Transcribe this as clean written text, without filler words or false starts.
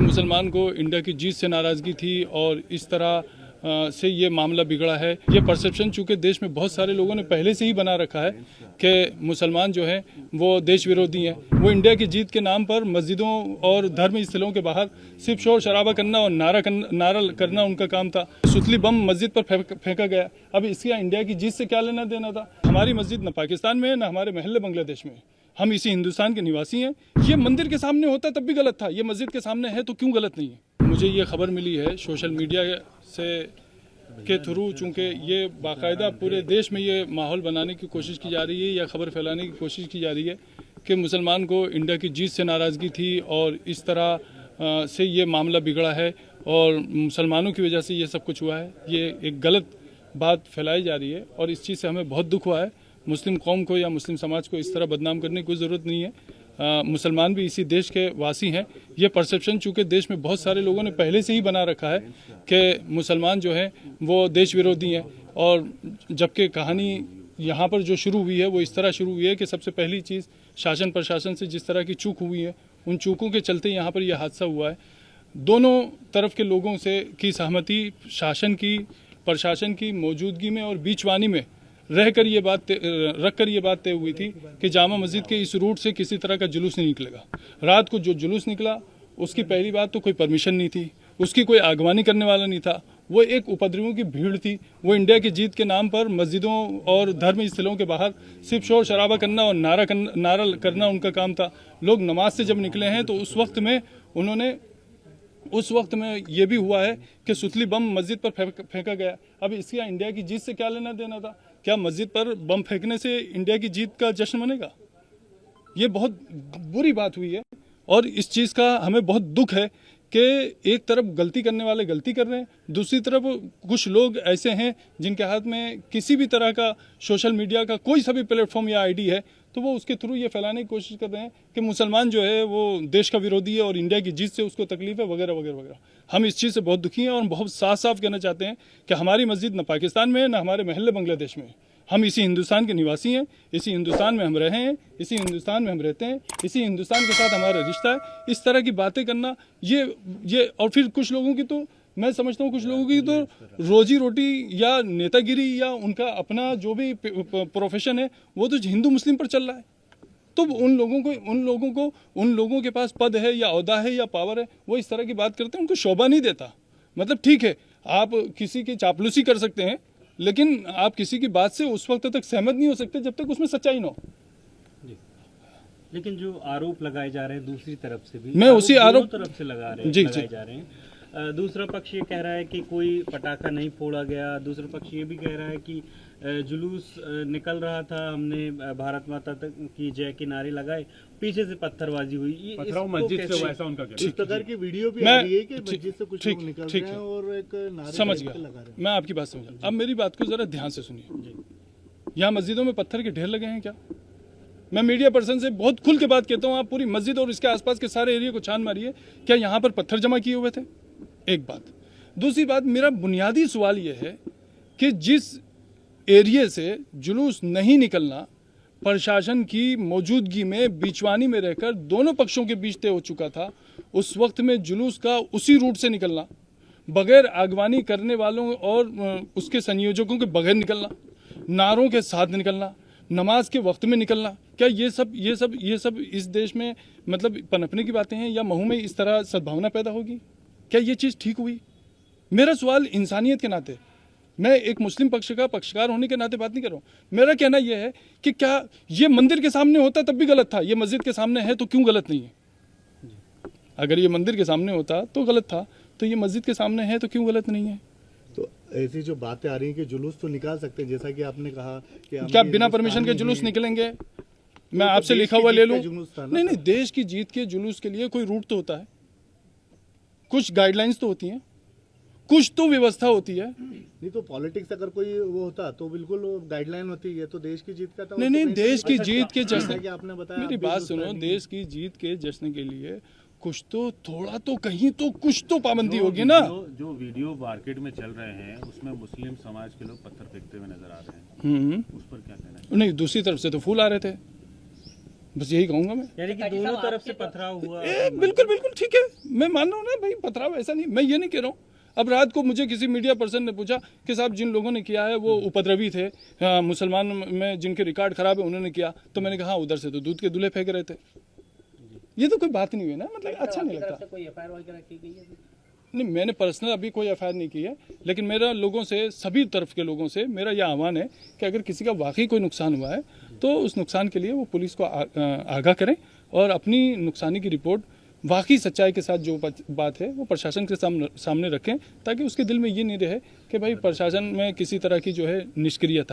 मुसलमान को इंडिया की जीत से नाराज़गी थी और इस तरह से ये मामला बिगड़ा है। ये परसेप्शन चूँकि देश में बहुत सारे लोगों ने पहले से ही बना रखा है कि मुसलमान जो हैं वो देश विरोधी हैं। वो इंडिया की जीत के नाम पर मस्जिदों और धर्म स्थलों के बाहर सिर्फ शोर शराबा करना और नारा करना उनका काम था। सुतली बम मस्जिद पर फेंका गया। अब इसका इंडिया की जीत से क्या लेना देना था? हमारी मस्जिद न पाकिस्तान में है, न हमारे महल्ले बांग्लादेश में। हम इसी हिंदुस्तान के निवासी हैं। ये मंदिर के सामने होता तब भी गलत था, ये मस्जिद के सामने है तो क्यों गलत नहीं है? मुझे ये खबर मिली है सोशल मीडिया से के थ्रू, चूँकि ये बाकायदा पूरे देश में ये माहौल बनाने की कोशिश की जा रही है या खबर फैलाने की कोशिश की जा रही है कि मुसलमान को इंडिया की जीत से नाराज़गी थी और इस तरह से ये मामला बिगड़ा है और मुसलमानों की वजह से ये सब कुछ हुआ है। ये एक गलत बात फैलाई जा रही है और इस चीज़ से हमें बहुत दुख हुआ है। मुस्लिम कौम को या मुस्लिम समाज को इस तरह बदनाम करने की कोई ज़रूरत नहीं है। मुसलमान भी इसी देश के वासी हैं। ये परसेप्शन चूँकि देश में बहुत सारे लोगों ने पहले से ही बना रखा है कि मुसलमान जो हैं वो देश विरोधी हैं, और जबकि कहानी यहाँ पर जो शुरू हुई है वो इस तरह शुरू हुई है कि सबसे पहली चीज़ शासन प्रशासन से जिस तरह की चूक हुई है, उन चूकों के चलते यहाँ पर यह हादसा हुआ है। दोनों तरफ के लोगों से की सहमति, शासन की, प्रशासन की मौजूदगी में और बीचवानी में रहकर ये बात तय हुई थी कि जामा मस्जिद के इस रूट से किसी तरह का जुलूस नहीं निकलेगा। रात को जो जुलूस निकला उसकी पहली बात तो कोई परमिशन नहीं थी, उसकी कोई आगवानी करने वाला नहीं था, वो एक उपद्रवियों की भीड़ थी। वो इंडिया की जीत के नाम पर मस्जिदों और धर्म स्थलों के बाहर सिर्फ शोर शराबा करना और नारा करना उनका काम था। लोग नमाज से जब निकले हैं तो उस वक्त में ये भी हुआ है कि सुतली बम मस्जिद पर फेंका गया। अब इसका इंडिया की जीत से क्या लेना देना था? क्या मस्जिद पर बम फेंकने से इंडिया की जीत का जश्न मनेगा? ये बहुत बुरी बात हुई है और इस चीज़ का हमें बहुत दुख है कि एक तरफ गलती करने वाले गलती कर रहे हैं, दूसरी तरफ कुछ लोग ऐसे हैं जिनके हाथ में किसी भी तरह का सोशल मीडिया का कोई सा भी प्लेटफॉर्म या आईडी है तो वो उसके थ्रू ये फैलाने की कोशिश कर रहे हैं कि मुसलमान जो है वो देश का विरोधी है और इंडिया की जीत से उसको तकलीफ है वगैरह वगैरह वगैरह। हम इस चीज़ से बहुत दुखी हैं और बहुत साफ साफ कहना चाहते हैं कि हमारी मस्जिद न पाकिस्तान में है, न हमारे महल्ले बांग्लादेश में। हम इसी हिंदुस्तान के निवासी हैं, इसी हिंदुस्तान में हम रहे हैं, इसी हिंदुस्तान में हम रहते हैं, इसी हिंदुस्तान के साथ हमारा रिश्ता है। इस तरह की बातें करना ये और फिर कुछ लोगों की तो मैं समझता हूँ कुछ लोगों की तो रोजी रोटी या नेतागिरी या उनका अपना जो भी प्रोफेशन है वो तो हिंदू मुस्लिम पर चल रहा है। तो उन लोगों के पास पद है या ओहदा है या पावर है, वो इस तरह की बात करते हैं, उनको शोभा नहीं देता। मतलब ठीक है, आप किसी की चापलूसी कर सकते हैं लेकिन आप किसी की बात से उस वक्त तक सहमत नहीं हो सकते जब तक उसमें सच्चाई ना हो। लेकिन जो आरोप लगाए जा रहे हैं दूसरी तरफ से भी, मैं उसी आरोप तरफ से लगाए जा रहे हैं। दूसरा पक्ष ये कह रहा है कि कोई पटाखा नहीं फोड़ा गया, दूसरा पक्ष ये भी कह रहा है कि जुलूस निकल रहा था, हमने भारत माता तक की जय के नारे लगाए, पीछे से पत्थरबाजी हुई। मस्जिद से ऐसा उनका इस प्रकार की वीडियो भी आ रही है कि मस्जिद से कुछ लोग निकल रहे हैं और एक नारे समझ गया, मैं आपकी बात समझा। अब मेरी बात को जरा ध्यान से सुनिए। यहाँ मस्जिदों में पत्थर के ढेर लगे हैं क्या? मैं मीडिया पर्सन से बहुत खुल के बात कहता हूँ, आप पूरी मस्जिद और इसके आसपास के सारे एरिया को छान मारिए, क्या यहाँ पर पत्थर जमा किए हुए थे? एक बात। दूसरी बात, मेरा बुनियादी सवाल यह है कि जिस एरिया से जुलूस नहीं निकलना प्रशासन की मौजूदगी में बीचवानी में रहकर दोनों पक्षों के बीच तय हो चुका था, उस वक्त में जुलूस का उसी रूट से निकलना, बगैर आगवानी करने वालों और उसके संयोजकों के बगैर निकलना, नारों के साथ निकलना, नमाज के वक्त में निकलना, क्या ये सब इस देश में मतलब पनपने की बातें हैं या महू में इस तरह सद्भावना पैदा होगी? क्या ये चीज़ ठीक हुई? मेरा सवाल इंसानियत के नाते, मैं एक मुस्लिम पक्ष का पक्षकार होने के नाते बात नहीं कर रहा हूँ। मेरा कहना यह है कि क्या ये मंदिर के सामने होता तब भी गलत था, ये मस्जिद के सामने है तो क्यों गलत नहीं है? अगर ये मंदिर के सामने होता तो गलत था, तो ये मस्जिद के सामने है तो क्यों गलत नहीं है? तो ऐसी जो बातें आ रही हैं कि जुलूस तो निकाल सकते हैं, जैसा कि आपने कहा कि क्या बिना परमिशन के जुलूस निकलेंगे? मैं आपसे लिखा हुआ ले लूँ? नहीं, देश की जीत के जुलूस के लिए कोई रूट तो होता है, कुछ गाइडलाइंस तो होती हैं, कुछ तो व्यवस्था होती है। नहीं तो पॉलिटिक्स अगर कोई वो होता तो बिल्कुल गाइडलाइन होती है, तो देश की जीत का था। नहीं, देश की जीत के जश्न, आपने बताया, मेरी बात सुनो, देश की जीत के जश्न के लिए कुछ तो थोड़ा तो कहीं तो कुछ तो पाबंदी होगी ना। जो वीडियो मार्केट में चल रहे हैं उसमें मुस्लिम समाज के लोग पत्थर फेंकते हुए नजर आ रहे हैं, उस पर क्या कहना है? नहीं, दूसरी तरफ से तो फूल आ रहे थे, बस यही कहूंगा मैं। यानी कि दोनों तरफ से पथराव हुआ। बिल्कुल बिल्कुल ठीक है, मैं मान रहा हूँ ना भाई, पथराव ऐसा नहीं, मैं ये नहीं कह रहा हूँ। अब रात को मुझे किसी मीडिया पर्सन ने पूछा कि साहब जिन लोगों ने किया है वो उपद्रवी थे, मुसलमान में जिनके रिकॉर्ड खराब है उन्होंने किया, तो मैंने कहा उधर से तो दूध के दूल्हे फेंक रहे थे। ये तो कोई बात नहीं हुई ना, मतलब अच्छा नहीं लगता। कोई एफआईआर वगैरह की गई है? नहीं, मैंने पर्सनल अभी कोई एफआईआर नहीं की है, लेकिन मेरा लोगों से, सभी तरफ के लोगों से मेरा यह आह्वान है कि अगर किसी का वाकई कोई नुकसान हुआ है तो उस नुकसान के लिए वो पुलिस को आगाह करें और अपनी नुकसानी की रिपोर्ट वाकई सच्चाई के साथ जो बात है वो प्रशासन के सामने रखें, ताकि उसके दिल में ये नहीं रहे कि भाई प्रशासन में किसी तरह की जो है निष्क्रियता है।